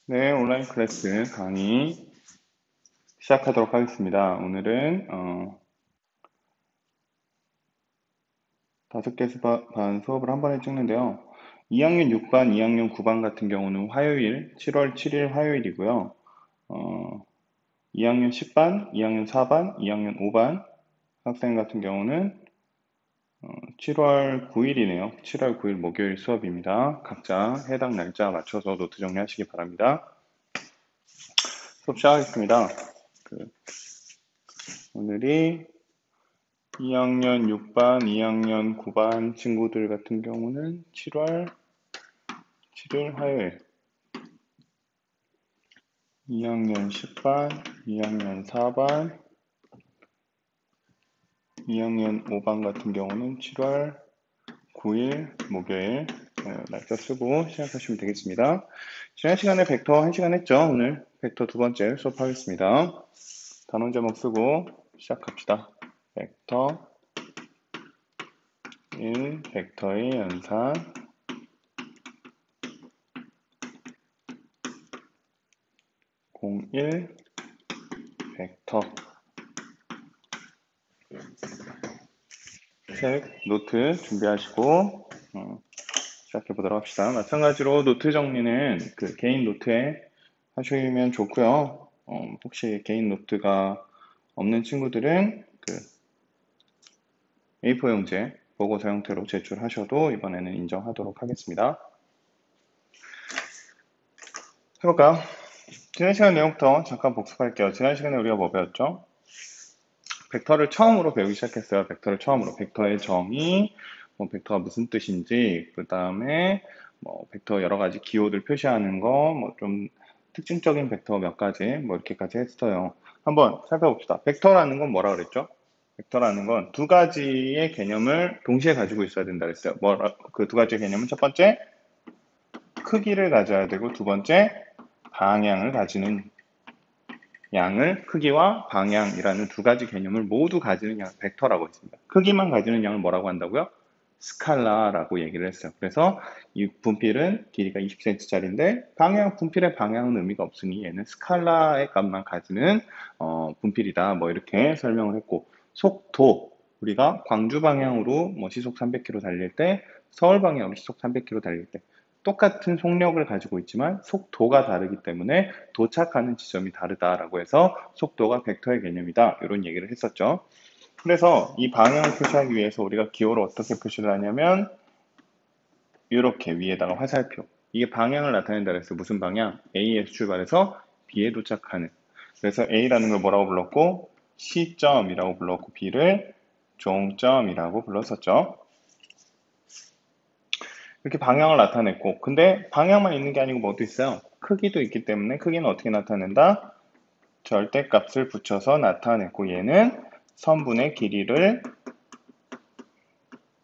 네, 온라인 클래스 강의 시작하도록 하겠습니다. 오늘은 5개 반 수업을 한 번에 찍는데요. 2학년 6반, 2학년 9반 같은 경우는 화요일, 7월 7일 화요일이고요. 2학년 10반, 2학년 4반, 2학년 5반 학생 같은 경우는 7월 9일이네요. 7월 9일 목요일 수업입니다. 각자 해당 날짜 맞춰서 노트 정리하시기 바랍니다. 수업 시작하겠습니다. 오늘이 2학년 6반, 2학년 9반 친구들 같은 경우는 7월 7일 화요일, 2학년 10반, 2학년 4반, 2학년 5반 같은 경우는 7월 9일 목요일 날짜 쓰고 시작하시면 되겠습니다. 지난 시간에 벡터 1시간 했죠? 오늘 벡터 두 번째 수업하겠습니다. 단원 제목 쓰고 시작합시다. 벡터 1, 벡터의 연산 01 벡터 책, 노트 준비하시고 시작해 보도록 합시다. 마찬가지로 노트 정리는 개인 노트에 하시면 좋고요. 혹시 개인 노트가 없는 친구들은 A4 용지 보고서 형태로 제출하셔도 이번에는 인정하도록 하겠습니다. 해볼까요? 지난 시간 내용부터 잠깐 복습할게요. 지난 시간에 우리가 뭐 배웠죠? 벡터를 처음으로 배우기 시작했어요. 벡터를 처음으로. 벡터의 정의, 벡터가 무슨 뜻인지, 그 다음에 벡터 여러 가지 기호들 표시하는 거, 좀 특징적인 벡터 몇 가지, 이렇게까지 했어요. 한번 살펴봅시다. 벡터라는 건 뭐라 그랬죠? 벡터라는 건 두 가지의 개념을 동시에 가지고 있어야 된다 그랬어요. 그 두 가지의 개념은 첫 번째, 크기를 가져야 되고, 두 번째, 방향을 가지는 양을 크기와 방향이라는 두 가지 개념을 모두 가지는 양, 벡터라고 했습니다. 크기만 가지는 양을 뭐라고 한다고요? 스칼라라고 얘기를 했어요. 그래서 이 분필은 길이가 20cm짜리인데 분필의 방향은 의미가 없으니 얘는 스칼라의 값만 가지는 분필이다. 이렇게 설명을 했고, 속도, 우리가 광주 방향으로 시속 300km 달릴 때, 서울 방향으로 시속 300km 달릴 때 똑같은 속력을 가지고 있지만 속도가 다르기 때문에 도착하는 지점이 다르다라고 해서 속도가 벡터의 개념이다. 이런 얘기를 했었죠. 그래서 이 방향을 표시하기 위해서 우리가 기호를 어떻게 표시를 하냐면 이렇게 위에다가 화살표. 이게 방향을 나타낸다 그래서 무슨 방향? A에서 출발해서 B에 도착하는. 그래서 A라는 걸 뭐라고 불렀고 시점이라고 불렀고 B를 종점이라고 불렀었죠. 이렇게 방향을 나타냈고, 근데 방향만 있는 게 아니고 뭐도 있어요? 크기도 있기 때문에 크기는 어떻게 나타낸다? 절대값을 붙여서 나타냈고, 얘는 선분의 길이를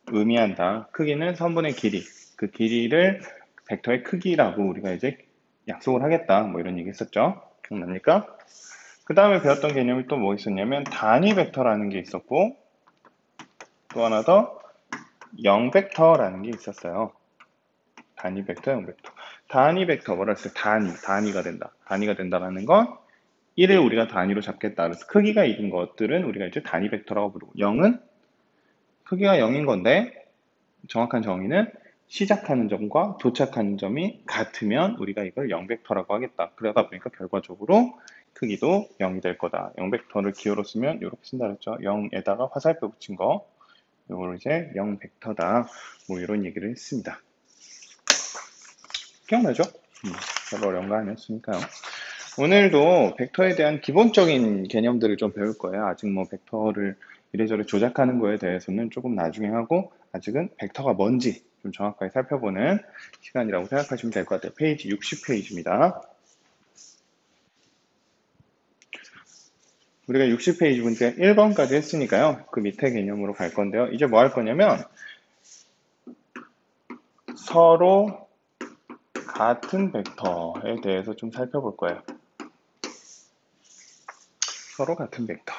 의미한다. 크기는 선분의 길이, 그 길이를 벡터의 크기라고 우리가 이제 약속을 하겠다. 이런 얘기 했었죠. 기억납니까? 그 다음에 배웠던 개념이 또 뭐 있었냐면 단위 벡터라는 게 있었고, 또 하나 더 0벡터라는 게 있었어요. 단위 벡터, 0벡터. 단위 벡터 뭐라 했어요? 단위가 된다. 단위가 된다라는 건 1을 우리가 단위로 잡겠다. 그래서 크기가 1인 것들은 우리가 이제 단위 벡터라고 부르고 0은 크기가 0인 건데 정확한 정의는 시작하는 점과 도착하는 점이 같으면 우리가 이걸 0벡터라고 하겠다. 그러다 보니까 결과적으로 크기도 0이 될 거다. 0벡터를 기호로 쓰면 이렇게 쓴다 그랬죠. 0에다가 화살표 붙인 거. 이걸 이제 0벡터다. 이런 얘기를 했습니다. 기억나죠? 별로 어려운 거 아니었으니까요. 오늘도 벡터에 대한 기본적인 개념들을 좀 배울 거예요. 아직 벡터를 이래저래 조작하는 거에 대해서는 조금 나중에 하고, 아직은 벡터가 뭔지 좀 정확하게 살펴보는 시간이라고 생각하시면 될 것 같아요. 페이지 60페이지입니다. 우리가 60페이지 문제 1번까지 했으니까요. 그 밑에 개념으로 갈 건데요. 이제 뭐 할 거냐면 서로 같은 벡터에 대해서 좀 살펴볼 거예요. 서로 같은 벡터.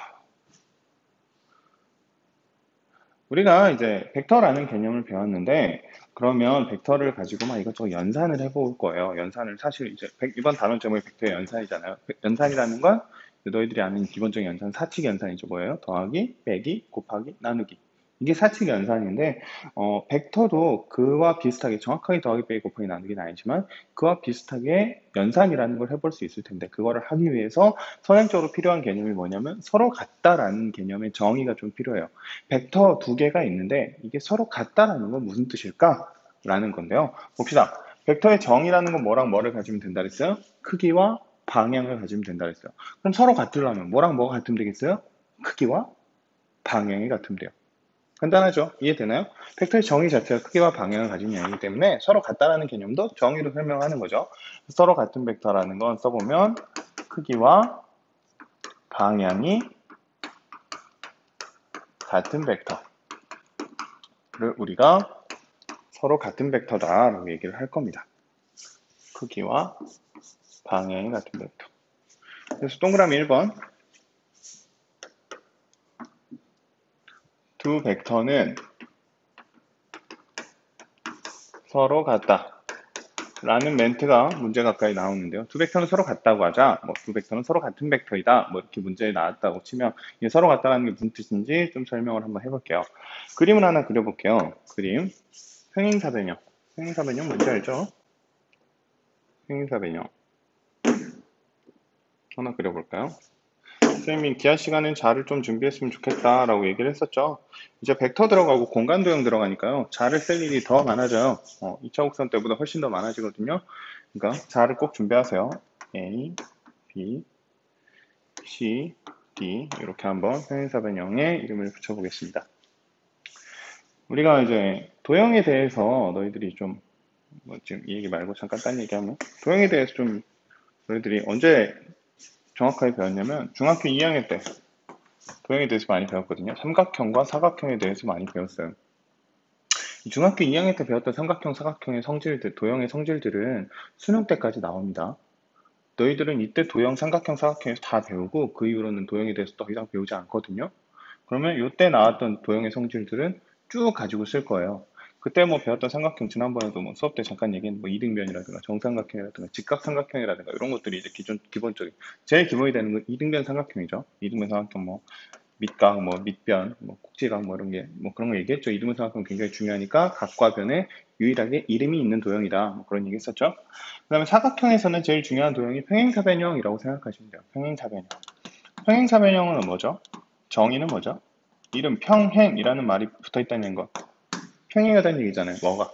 우리가 이제 벡터라는 개념을 배웠는데, 그러면 벡터를 가지고 막 이것저것 연산을 해볼 거예요. 연산을 사실 이제 이번 단원 제목이 벡터의 연산이잖아요. 연산이라는 건 너희들이 아는 기본적인 연산, 사칙 연산이죠. 뭐예요? 더하기, 빼기, 곱하기, 나누기. 이게 사칙 연산인데, 벡터도 그와 비슷하게 정확하게 더하기, 빼기, 곱하기, 나누기는 아니지만 그와 비슷하게 연산이라는 걸 해볼 수 있을 텐데, 그거를 하기 위해서 선행적으로 필요한 개념이 뭐냐면 서로 같다라는 개념의 정의가 좀 필요해요. 벡터 두 개가 있는데 이게 서로 같다라는 건 무슨 뜻일까? 라는 건데요. 봅시다. 벡터의 정의라는 건 뭐랑 뭐를 가지면 된다 그랬어요? 크기와 방향을 가지면 된다 그랬어요. 그럼 서로 같으려면 뭐랑 뭐가 같으면 되겠어요? 크기와 방향이 같으면 돼요. 간단하죠? 이해되나요? 벡터의 정의 자체가 크기와 방향을 가진 양이기 때문에 서로 같다라는 개념도 정의로 설명하는 거죠. 서로 같은 벡터라는 건 써보면 크기와 방향이 같은 벡터를 우리가 서로 같은 벡터다라고 얘기를 할 겁니다. 크기와 방향이 같은 벡터. 그래서 동그라미 1번. 두 벡터는 서로 같다. 라는 멘트가 문제 가까이 나오는데요. 두 벡터는 서로 같다고 하자. 두 벡터는 서로 같은 벡터이다. 이렇게 문제에 나왔다고 치면 이게 서로 같다는 게 무슨 뜻인지 좀 설명을 한번 해볼게요. 그림을 하나 그려볼게요. 그림. 평행사변형. 평행사변형 뭔지 알죠? 평행사변형. 하나 그려볼까요? 선생님이 기하 시간엔 자를 좀 준비했으면 좋겠다라고 얘기를 했었죠. 이제 벡터 들어가고 공간 도형 들어가니까요. 자를 쓸 일이 더 많아져요. 2차 곡선 때보다 훨씬 더 많아지거든요. 그러니까 자를 꼭 준비하세요. A, B, C, D 이렇게 한번 평행사변형의 이름을 붙여보겠습니다. 우리가 이제 도형에 대해서 너희들이 좀 지금 이 얘기 말고 잠깐 딴 얘기하면 도형에 대해서 좀 너희들이 언제 정확하게 배웠냐면 중학교 2학년 때 도형에 대해서 많이 배웠거든요. 삼각형과 사각형에 대해서 많이 배웠어요. 중학교 2학년 때 배웠던 삼각형, 사각형의 성질들, 도형의 성질들은 수능 때까지 나옵니다. 너희들은 이때 도형, 삼각형, 사각형에서 다 배우고 그 이후로는 도형에 대해서 더 이상 배우지 않거든요. 그러면 이때 나왔던 도형의 성질들은 쭉 가지고 쓸 거예요. 그때 배웠던 삼각형 지난번에도 수업 때 잠깐 얘기한 이등변이라든가 정삼각형이라든가 직각삼각형이라든가 이런 것들이 이제 기본적인 제일 기본이 되는 건 이등변 삼각형이죠. 이등변 삼각형 밑각, 밑변, 꼭지각 이런 게 그런 거 얘기했죠. 이등변 삼각형 굉장히 중요하니까 각과 변에 유일하게 이름이 있는 도형이다. 그런 얘기 했었죠. 그 다음에 사각형에서는 제일 중요한 도형이 평행사변형이라고 생각하시면 돼요. 평행사변형. 평행사변형은 뭐죠? 정의는 뭐죠? 이름 평행이라는 말이 붙어있다는 거. 평행하다는 얘기잖아요. 뭐가?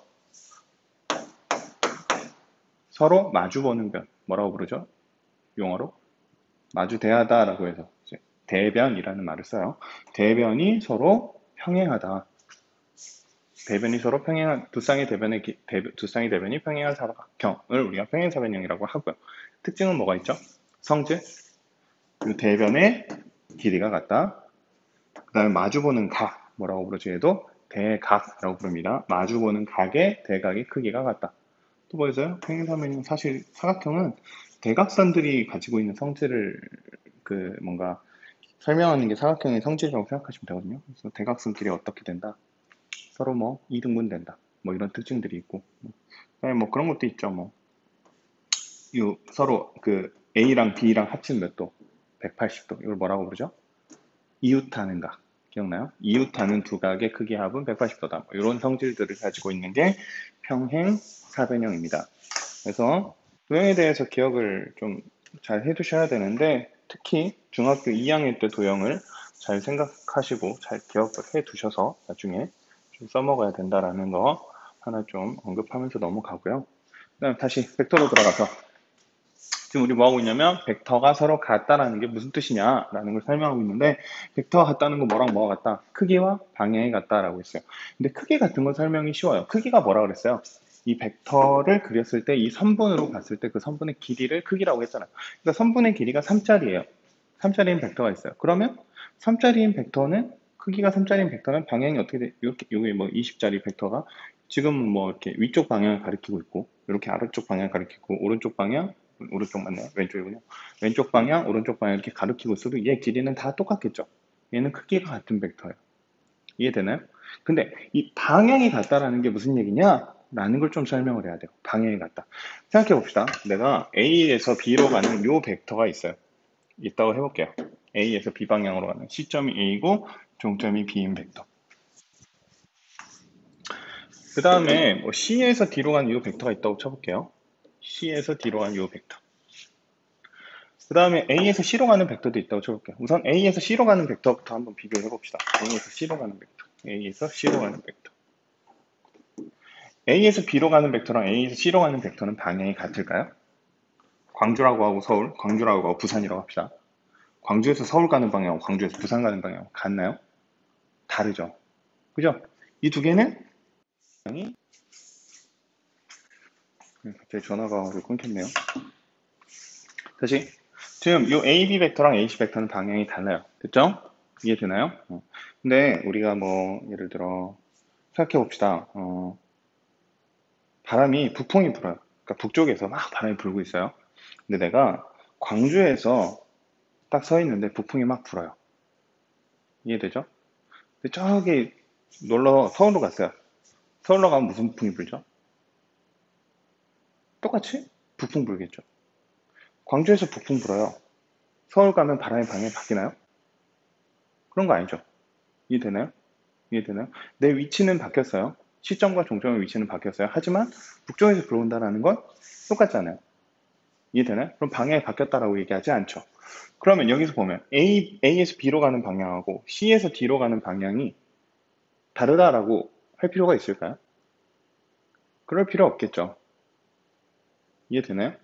서로 마주보는 변. 뭐라고 부르죠? 용어로? 마주대하다라고 해서 이제 대변이라는 말을 써요. 대변이 서로 평행하다. 대변이 서로 평행한 두 쌍의 대변이 평행한 사각형을 우리가 평행사변형이라고 하고요. 특징은 뭐가 있죠? 성질, 이 대변의 길이가 같다. 그 다음에 마주보는 각, 뭐라고 부르죠? 얘도 대각이라고 부릅니다. 마주보는 각의 대각의 크기가 같다. 또 뭐 있어요? 평행사변형 사실 사각형은 대각선들이 가지고 있는 성질을 뭔가 설명하는 게 사각형의 성질이라고 생각하시면 되거든요. 그래서 대각선끼리 어떻게 된다? 서로 이등분 된다. 이런 특징들이 있고. 그다음에 그런 것도 있죠. 서로 A랑 B랑 합치면 몇 도? 180도. 이걸 뭐라고 부르죠? 이웃하는 각. 기억나요? 이웃하는 두 각의 크기 합은 180도다. 이런 성질들을 가지고 있는 게 평행사변형입니다. 그래서 도형에 대해서 기억을 좀 잘 해두셔야 되는데 특히 중학교 2학년 때 도형을 잘 생각하시고 잘 기억을 해두셔서 나중에 좀 써먹어야 된다라는 거 하나 좀 언급하면서 넘어가고요. 그다음 다시 벡터로 들어가서 지금 우리 뭐하고 있냐면 벡터가 서로 같다라는 게 무슨 뜻이냐라는 걸 설명하고 있는데 벡터가 같다는 거 뭐랑 뭐가 같다? 크기와 방향이 같다라고 했어요. 근데 크기 같은 건 설명이 쉬워요. 크기가 뭐라 그랬어요? 이 벡터를 그렸을 때 이 선분으로 봤을 때 그 선분의 길이를 크기라고 했잖아요. 그러니까 선분의 길이가 3짜리예요. 3짜리인 벡터가 있어요. 그러면 3짜리인 벡터는 크기가 3짜리인 벡터는 방향이 어떻게 돼? 이렇게 여기 20짜리 벡터가 지금 이렇게 위쪽 방향을 가리키고 있고 이렇게 아래쪽 방향을 가리키고 오른쪽 방향 오른쪽 맞네요. 왼쪽이군요. 왼쪽 방향, 오른쪽 방향 이렇게 가리키고 있어도 얘 길이는 다 똑같겠죠. 얘는 크기가 같은 벡터예요. 이해되나요? 근데 이 방향이 같다라는 게 무슨 얘기냐? 라는 걸 좀 설명을 해야 돼요. 방향이 같다. 생각해 봅시다. 내가 A에서 B로 가는 요 벡터가 있어요. 있다고 해볼게요. A에서 B 방향으로 가는 시점이 A고 종점이 B인 벡터. 그 다음에 뭐 C에서 D로 가는 요 벡터가 있다고 쳐볼게요. C에서 D로 가는 요 벡터. 그 다음에 A에서 C로 가는 벡터도 있다고 쳐볼게요. 우선 A에서 C로 가는 벡터부터 한번 비교해 봅시다. A에서 C로 가는 벡터. A에서 C로 가는 벡터. A에서 B로 가는 벡터랑 A에서 C로 가는 벡터는 방향이 같을까요? 광주라고 하고 서울, 광주라고 하고 부산이라고 합시다. 광주에서 서울 가는 방향, 광주에서 부산 가는 방향 같나요? 다르죠. 그죠? 이 두 개는 방향이 갑자기 전화가 와서 끊겼네요. 다시 지금 이 AB 벡터랑 AC 벡터는 방향이 달라요. 됐죠? 이해되나요? 근데 우리가 뭐 예를 들어 생각해 봅시다. 바람이 북풍이 불어요. 그러니까 북쪽에서 막 바람이 불고 있어요. 근데 내가 광주에서 딱 서 있는데 북풍이 막 불어요. 이해되죠? 근데 저기 놀러 서울로 갔어요. 서울로 가면 무슨 북풍이 불죠? 똑같이 북풍 불겠죠. 광주에서 북풍 불어요. 서울 가면 바람의 방향이 바뀌나요? 그런 거 아니죠. 이해되나요? 이해되나요? 내 위치는 바뀌었어요. 시점과 종점의 위치는 바뀌었어요. 하지만 북쪽에서 불어온다는 건 똑같잖아요. 이해되나요? 그럼 방향이 바뀌었다라고 얘기하지 않죠. 그러면 여기서 보면 A에서 B로 가는 방향하고 C에서 D로 가는 방향이 다르다라고 할 필요가 있을까요? 그럴 필요 없겠죠. 이해되나요?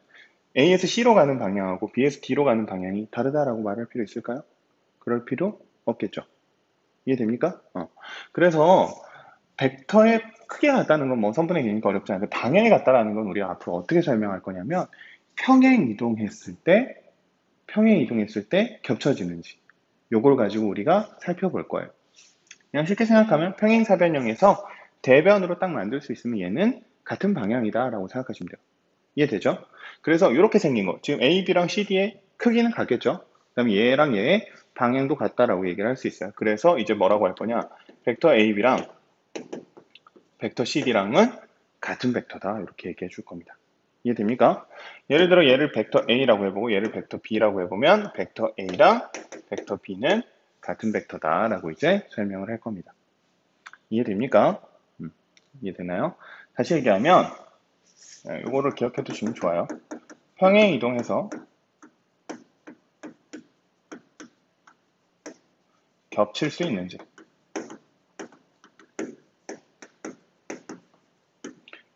A에서 C로 가는 방향하고 B에서 D로 가는 방향이 다르다라고 말할 필요 있을까요? 그럴 필요 없겠죠. 이해됩니까? 그래서 벡터의 크기가 같다는 건 뭐 선분의 개념이니까 어렵지 않은데 방향이 같다라는 건 우리가 앞으로 어떻게 설명할 거냐면 평행 이동했을 때 겹쳐지는지 요걸 가지고 우리가 살펴볼 거예요. 그냥 쉽게 생각하면 평행사변형에서 대변으로 딱 만들 수 있으면 얘는 같은 방향이다 라고 생각하시면 돼요. 이해되죠? 그래서 이렇게 생긴 거 지금 A, B랑 CD의 크기는 같겠죠? 그 다음에 얘랑 얘의 방향도 같다라고 얘기를 할 수 있어요. 그래서 이제 뭐라고 할 거냐 벡터 AB랑 벡터 CD랑은 같은 벡터다 이렇게 얘기해 줄 겁니다. 이해됩니까? 예를 들어 얘를 벡터 A라고 해보고 얘를 벡터 B라고 해보면 벡터 A랑 벡터 B는 같은 벡터다라고 이제 설명을 할 겁니다. 이해됩니까? 이해되나요? 다시 얘기하면 이거를 기억해 두시면 좋아요. 평행 이동해서 겹칠 수 있는지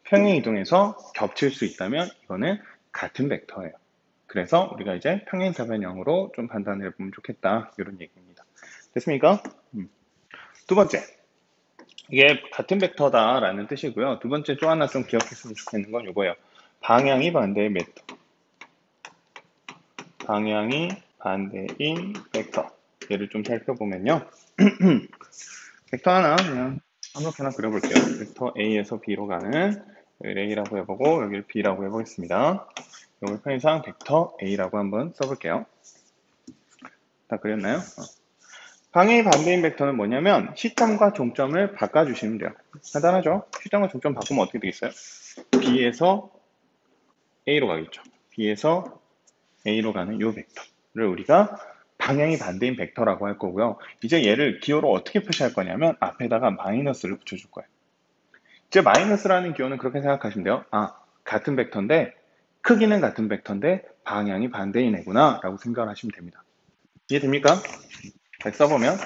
평행 이동해서 겹칠 수 있다면 이거는 같은 벡터예요. 그래서 우리가 이제 평행사변형으로 좀 판단을 해보면 좋겠다 이런 얘기입니다. 됐습니까? 두 번째 이게 같은 벡터다라는 뜻이고요. 두 번째 또 하나 좀 기억했으면 좋겠는 건 이거예요. 방향이 반대의 벡터. 방향이 반대인 벡터. 얘를 좀 살펴보면요. 벡터 하나 그냥 아무렇게나 그려볼게요. 벡터 A에서 B로 가는 여기를 A라고 해보고 여기를 B라고 해보겠습니다. 이걸 편의상 벡터 A라고 한번 써볼게요. 다 그렸나요? 방향이 반대인 벡터는 뭐냐면 시점과 종점을 바꿔주시면 돼요. 간단하죠? 시점과 종점 바꾸면 어떻게 되겠어요? B에서 A로 가겠죠. B에서 A로 가는 이 벡터를 우리가 방향이 반대인 벡터라고 할 거고요. 이제 얘를 기호로 어떻게 표시할 거냐면 앞에다가 마이너스를 붙여줄 거예요. 이제 마이너스라는 기호는 그렇게 생각하시면 돼요. 같은 벡터인데 크기는 같은 벡터인데 방향이 반대인 애구나 라고 생각을 하시면 됩니다. 이해됩니까? 잘 써보면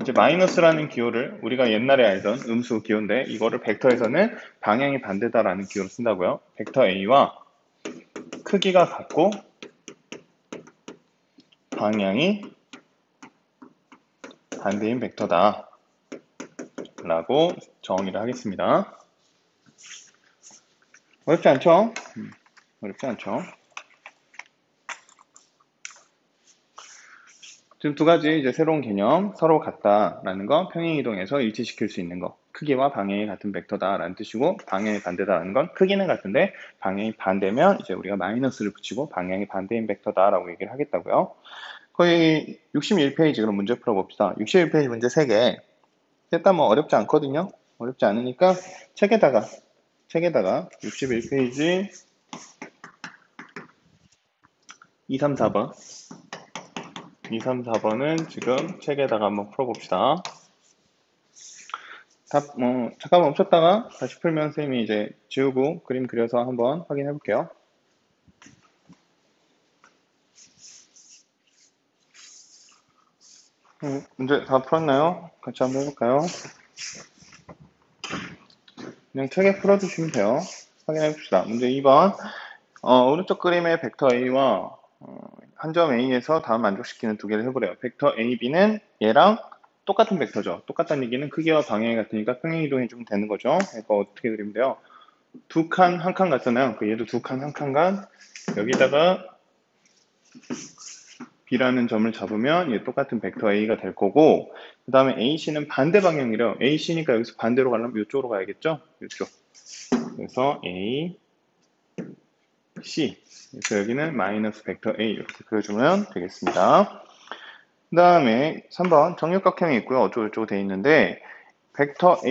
이제 마이너스라는 기호를 우리가 옛날에 알던 음수 기호인데 이거를 벡터에서는 방향이 반대다라는 기호를 쓴다고요. 벡터 A와 크기가 같고 방향이 반대인 벡터다 라고 정의를 하겠습니다. 어렵지 않죠? 어렵지 않죠? 지금 두 가지 이제 새로운 개념, 서로 같다라는 거, 평행이동해서 일치시킬 수 있는 거, 크기와 방향이 같은 벡터다라는 뜻이고, 방향이 반대다라는 건 크기는 같은데 방향이 반대면 이제 우리가 마이너스를 붙이고 방향이 반대인 벡터다라고 얘기를 하겠다고요. 거의 61페이지 그럼 문제 풀어봅시다. 61페이지 문제 3개. 일단 뭐 어렵지 않거든요. 어렵지 않으니까 책에다가 61페이지 2, 3, 4번 2, 3, 4번은 지금 책에다가 한번 풀어봅시다. 잠깐 멈췄다가 다시 풀면 선생님이 이제 지우고 그림 그려서 한번 확인해 볼게요. 문제 다 풀었나요? 같이 한번 해볼까요? 그냥 책에 풀어주시면 돼요. 확인해 봅시다. 문제 2번. 오른쪽 그림의 벡터 A와 한 점 A에서 다음 만족시키는 두 개를 해보래요. 벡터 A, B는 얘랑 똑같은 벡터죠. 똑같다는 얘기는 크기와 방향이 같으니까 평행이동해주면 되는 거죠. 이거 어떻게 그리면 돼요? 두 칸, 한 칸 같잖아요. 얘도 두 칸, 한 칸간 여기다가 B라는 점을 잡으면 얘 똑같은 벡터 A가 될 거고 그 다음에 AC는 반대 방향이래요. AC니까 여기서 반대로 가려면 이쪽으로 가야겠죠? 이쪽. 그래서 A, C. 그래서 여기는 마이너스 벡터 A 이렇게 그려주면 되겠습니다. 그 다음에 3번 정육각형이 있고요. 어쩌고저쩌고 돼 있는데 벡터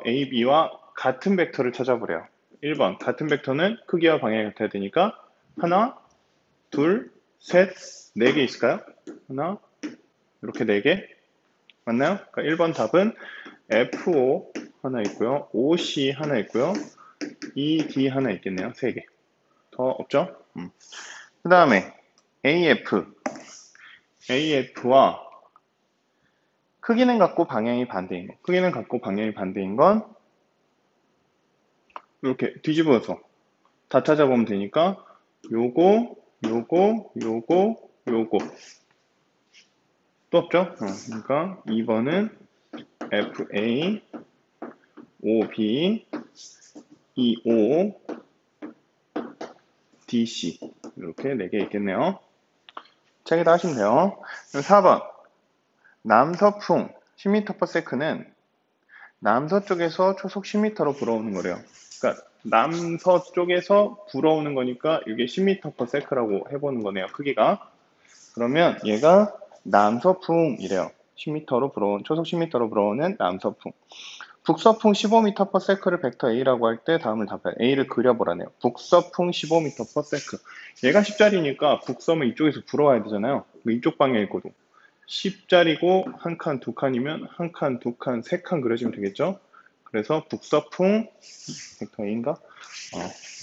AB와 같은 벡터를 찾아보래요. 1번 같은 벡터는 크기와 방향이 같아야 되니까 하나, 둘, 셋, 네 개 있을까요? 하나, 이렇게 네 개 맞나요? 그러니까 1번 답은 FO 하나 있고요. OC 하나 있고요. ED 하나 있겠네요. 세 개. 더 없죠? 그 다음에 AF와 크기는 같고 방향이 반대인 거. 크기는 같고 방향이 반대인 건 이렇게 뒤집어서 다 찾아보면 되니까 요거, 요거 또 없죠? 그러니까 2번은 FA, OB, EO, DC 이렇게 4개 있겠네요. 책에다 하시면 돼요. 4번 남서풍 10m/s는 남서쪽에서 초속 10m로 불어오는 거래요. 그러니까 남서쪽에서 불어오는 거니까 이게 10m/s라고 해보는 거네요. 크기가. 그러면 얘가 남서풍이래요. 10m로 불어온 초속 10m로 불어오는 남서풍. 북서풍 15m/s를 벡터 A라고 할 때 다음을 답해. A를 그려보라네요. 북서풍 15m/s. 얘가 10자리니까 북서면 이쪽에서 불어와야 되잖아요. 이쪽 방향일 거도. 10자리고 한 칸, 두 칸이면 한 칸, 두 칸, 세 칸 그려지면 되겠죠? 그래서 북서풍 벡터 A인가?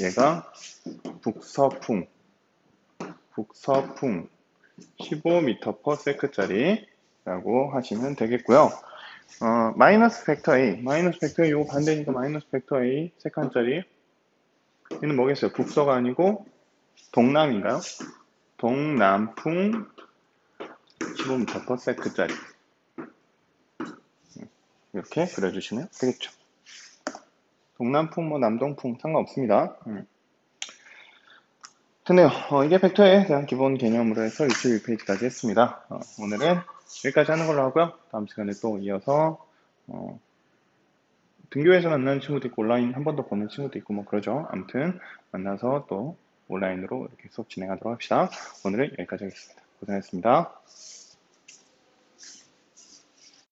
얘가 북서풍 15m/s짜리라고 하시면 되겠고요. 마이너스 벡터 A 요거 반대니까 마이너스 벡터 A 세 칸짜리 얘는 뭐겠어요? 북서가 아니고 동남인가요? 동남풍 15m/s짜리 이렇게 그려주시면 되겠죠. 동남풍, 남동풍 상관없습니다. 됐네요. 이게 벡터에 대한 기본 개념으로 해서 61페이지까지 했습니다. 오늘은 여기까지 하는 걸로 하고요. 다음 시간에 또 이어서 등교에서 만나는 친구도 있고 온라인 한 번 더 보는 친구도 있고 뭐 그러죠. 아무튼 만나서 또 온라인으로 이렇게 수업 진행하도록 합시다. 오늘은 여기까지 하겠습니다. 고생하셨습니다.